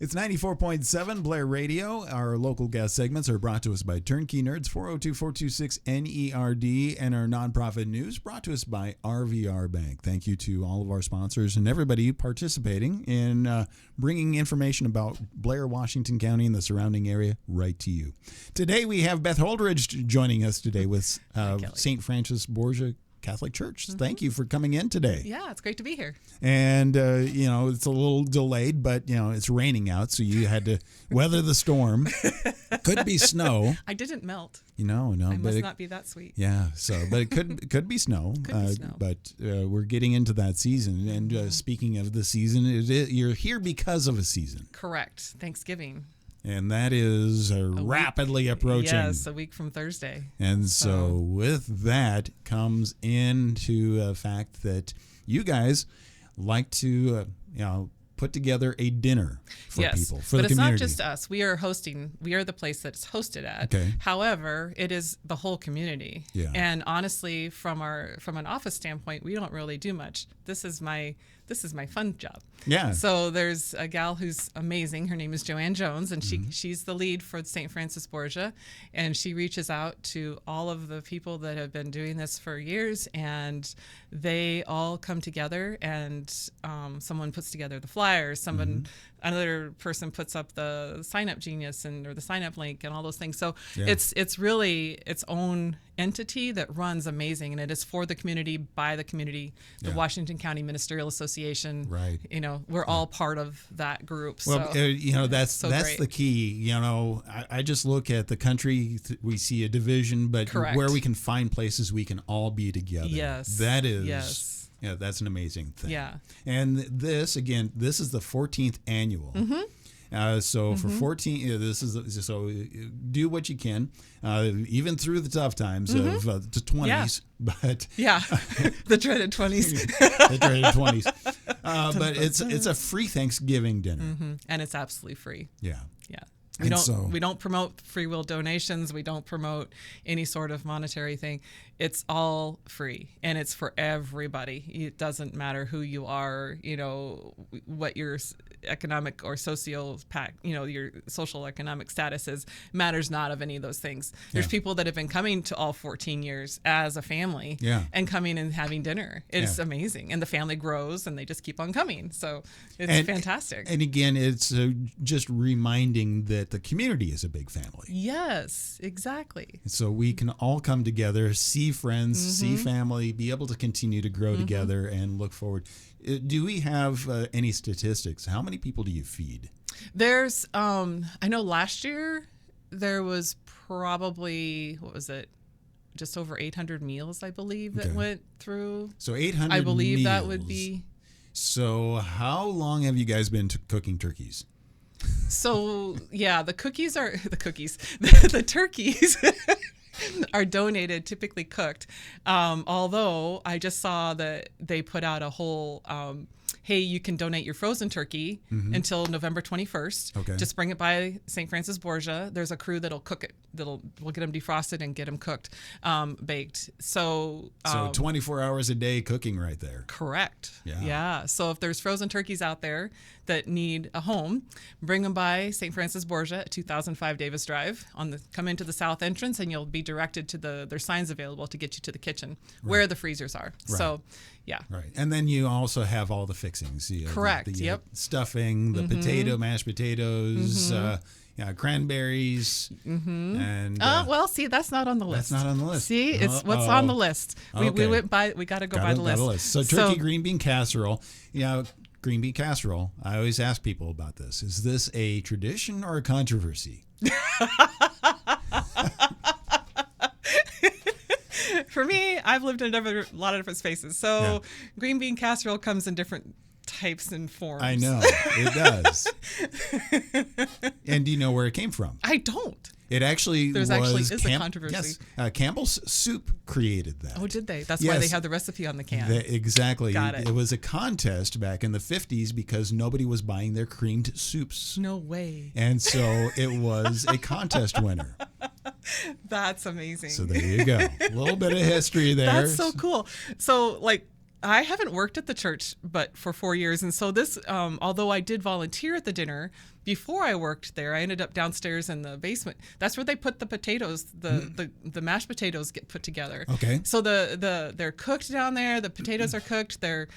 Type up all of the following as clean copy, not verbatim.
It's 94.7 Blair Radio. Our local guest segments are brought to us by Turnkey Nerds, 402-426-NERD, and our nonprofit news brought to us by RVR Bank. Thank you to all of our sponsors and everybody participating in bringing information about Blair, Washington County and the surrounding area right to you. Today we have Beth Holdridge joining us today with St. Francis Borgia Catholic Church. Mm-hmm. Thank you for coming in today. Yeah, it's great to be here. And, it's a little delayed, but, it's raining out, so you had to weather the storm. Could be snow. I didn't melt. No. I must not be that sweet. Yeah, but it could be snow. Could be snow. But we're getting into that season. And speaking of the season, you're here because of a season. Correct. Thanksgiving. And that is rapidly approaching. Yes, a week from Thursday. And so with that comes into the fact that you guys like to, put together a dinner for people, for the community. But it's not just us. We are the place that it's hosted at. Okay. However, it is the whole community. Yeah. And honestly, from an office standpoint, we don't really do much. This is my fun job. Yeah. So there's a gal who's amazing. Her name is Joanne Jones, and she's the lead for St. Francis Borgia, and she reaches out to all of the people that have been doing this for years, and they all come together, and someone puts together the flyers, another person puts up the sign-up genius or the sign-up link and all those things. So it's really its own entity that runs amazing, and it is for the community, by the community, the Washington County Ministerial Association. Right. We're all part of that group. Well, that's great. The key. I just look at the country. We see a division, but Correct. Where we can find places we can all be together. Yes. That is. Yes. Yeah, that's an amazing thing. Yeah. And this is the 14th annual. Mm-hmm. For 14, do what you can, even through the tough times of the 20s. Yeah. But the dreaded 20s. The dreaded 20s. But it's a free Thanksgiving dinner, and it's absolutely free. Yeah. Yeah. We don't promote free will donations. We don't promote any sort of monetary thing. It's all free, and it's for everybody. It doesn't matter who you are, what your economic or your social economic status is. Matters not of any of those things. There's people that have been coming to all 14 years as a family and coming and having dinner. It's amazing, and the family grows, and they just keep on coming. So it's fantastic. And again, it's just reminding that the community is a big family. Yes, exactly. So we can all come together, see friends, see family, be able to continue to grow together and look forward. Do we have any statistics? How many people do you feed? There's, I know last year there was probably, just over 800 meals, I believe, that went through. So 800 I believe meals. that would be. So how long have you guys been cooking turkeys? So, the turkeys are donated, typically cooked. Although I just saw that they put out a whole, hey, you can donate your frozen turkey until November 21st. Okay. Just bring it by St. Francis Borgia. There's a crew that'll cook it. We'll get them defrosted and get them cooked, baked. So 24 hours a day cooking right there. Correct. Yeah. So if there's frozen turkeys out there that need a home, bring them by St. Francis Borgia at 2005 Davis Drive. Come into the south entrance, and you'll be directed to there's signs available to get you to the kitchen where the freezers are. Right. So, Right. And then you also have all the fixings. Correct. The stuffing, the mashed potatoes, cranberries. And see, that's not on the list. That's not on the list. See, it's what's on the list. We went by. We got to go by the list. So turkey green bean casserole. Green bean casserole. I always ask people about this. Is this a tradition or a controversy? For me, I've lived in a lot of different spaces. So green bean casserole comes in different types and forms. I know. It does. And do you know where it came from? I don't. It actually is a controversy. Yes, Campbell's Soup created that. Oh, did they? That's why they have the recipe on the can. Exactly. Got it. It was a contest back in the 50s because nobody was buying their creamed soups. No way. And so it was a contest winner. That's amazing. So there you go. A little bit of history there. That's so cool. So I haven't worked at the church but for 4 years, and so this, although I did volunteer at the dinner before I worked there, I ended up downstairs in the basement. That's where they put the potatoes. The mashed potatoes get put together. Okay. So they're cooked down there. The potatoes are cooked. They're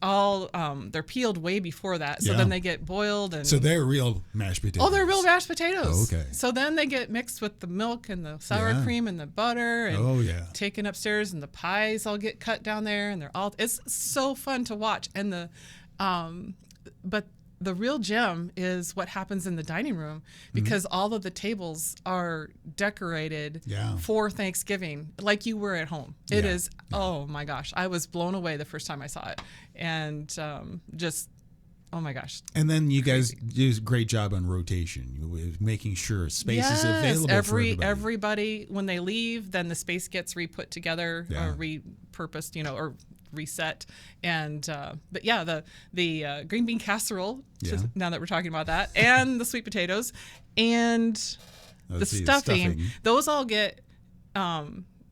all they're peeled way before that. So then they get boiled, and so they're real mashed potatoes. oh, they're real mashed potatoes. Okay. So then they get mixed with the milk and the sour cream and the butter, and taken upstairs, and the pies all get cut down there, and it's so fun to watch. And but the real gem is what happens in the dining room, because all of the tables are decorated for Thanksgiving, like you were at home. It is, oh my gosh, I was blown away the first time I saw it. And just, oh my gosh. And then you guys do a great job on rotation, making sure space is available for everybody. Everybody, when they leave, then the space gets re-put together or repurposed, or reset. And but the green bean casserole, now that we're talking about that, and the sweet potatoes and the stuffing, those all get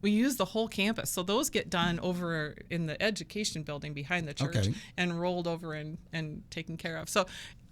we use the whole campus, so those get done over in the education building behind the church and rolled over and taken care of. So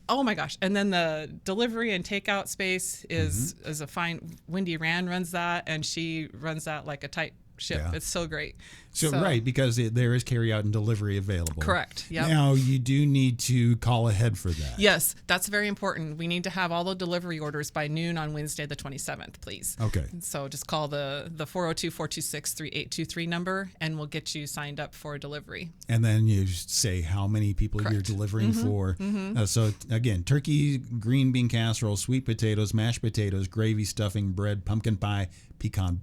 oh my gosh. And then the delivery and takeout space is a fine, Wendy Rand runs that, and she runs that like a tight ship. It's so great. So right, because there is carry out and delivery available. Correct. Yep. Now you do need to call ahead for that. Yes, that's very important. We need to have all the delivery orders by noon on Wednesday the 27th, please. Okay. So just call the 402-426-3823 number, and we'll get you signed up for delivery. And then you say how many people you're delivering for. So again, turkey, green bean casserole, sweet potatoes, mashed potatoes, gravy, stuffing, bread, pumpkin pie, pecan.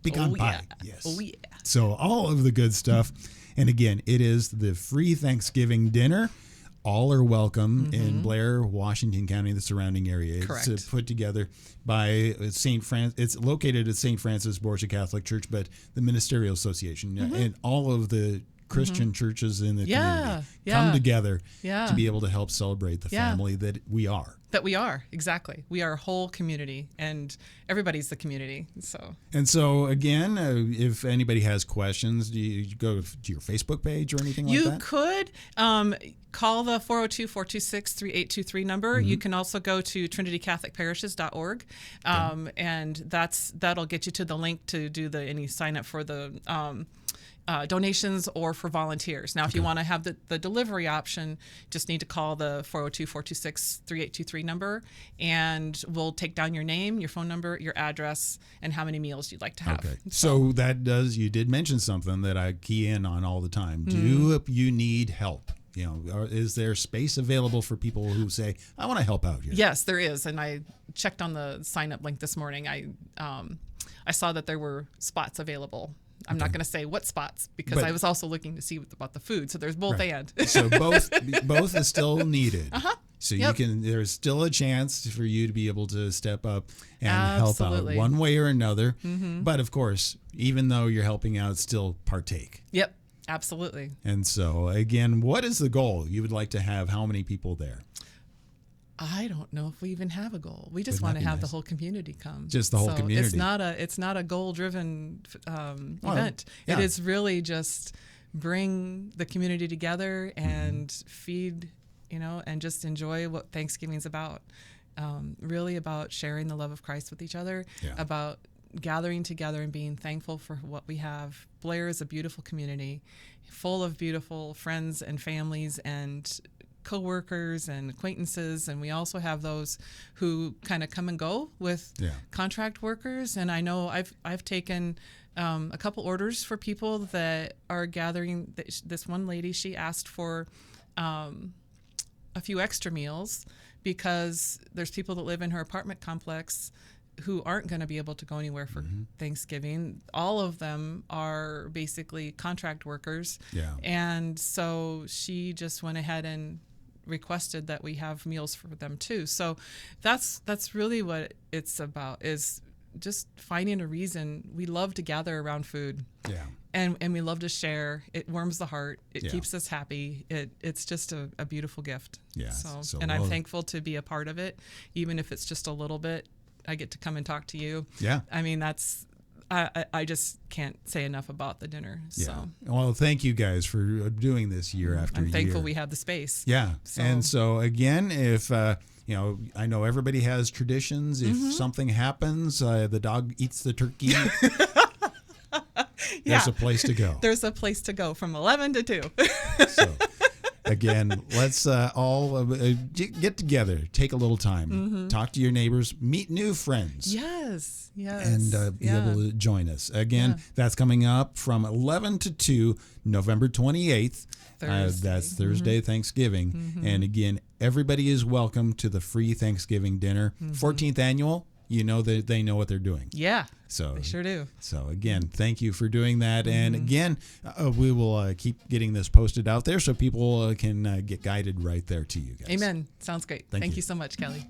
Pecan pie. Yes. Oh, yeah. So all of the good stuff. And again, it is the free Thanksgiving dinner. All are welcome in Blair, Washington County, the surrounding area. Correct. It's put together by St. Francis. It's located at St. Francis Borgia Catholic Church, but the Ministerial Association and all of the Christian churches in the community come together to be able to help celebrate the family that we are. That we are, exactly. We are a whole community, and everybody's the community. So again, if anybody has questions, do you go to your Facebook page or anything like that? You could call the 402-426-3823 number. You can also go to trinitycatholicparishes.org, and that'll get you to the link to do any sign up for the donations or for volunteers. Now, if you want to have the delivery option, just need to call the 402-426-3823 number, and we'll take down your name, your phone number, your address, and how many meals you'd like to have. Okay. So you did mention something that I key in on all the time. Do you need help? Is there space available for people who say, I want to help out here? Yes, there is. And I checked on the sign-up link this morning. I saw that there were spots available. I'm not going to say what spots, because I was also looking to see about the food. So there's both and. So both is still needed. So there's still a chance for you to be able to step up and help out one way or another. But of course, even though you're helping out, still partake. Yep, absolutely. And so again, what is the goal? You would like to have how many people there? I don't know if we even have a goal. We just want to have the whole community come. Just the whole community. It's not a goal-driven event. It is really just bring the community together and feed, and just enjoy what Thanksgiving's about. Really about sharing the love of Christ with each other, about gathering together and being thankful for what we have. Blair is a beautiful community, full of beautiful friends and families and co-workers and acquaintances, and we also have those who kind of come and go with contract workers. And I know I've taken a couple orders for people that are gathering. This one lady, she asked for a few extra meals because there's people that live in her apartment complex who aren't going to be able to go anywhere for Thanksgiving. All of them are basically contract workers. And so she just went ahead and requested that we have meals for them too. So that's really what it's about, is just finding a reason. We love to gather around food. And we love to share. It warms the heart. It keeps us happy. It's just a beautiful gift. I'm thankful to be a part of it, even if it's just a little bit. I get to come and talk to you. I mean, I just can't say enough about the dinner. Yeah. So Well, thank you guys for doing this year after I'm year. thankful we have the space. Yeah. And so again, if I know everybody has traditions. If something happens, the dog eats the turkey. There's a place to go. There's a place to go from 11 to 2. So again, let's all get together, take a little time, talk to your neighbors, meet new friends. Yes. And be able to join us. Again, that's coming up from 11 to 2, November 28th. That's Thursday, Thanksgiving. And again, everybody is welcome to the free Thanksgiving dinner. 14th annual. You know that they know what they're doing. Yeah, so they sure do. So again, thank you for doing that. And again, we will keep getting this posted out there so people can get guided right there to you guys. Amen. Sounds great. Thank you you so much, Kelly.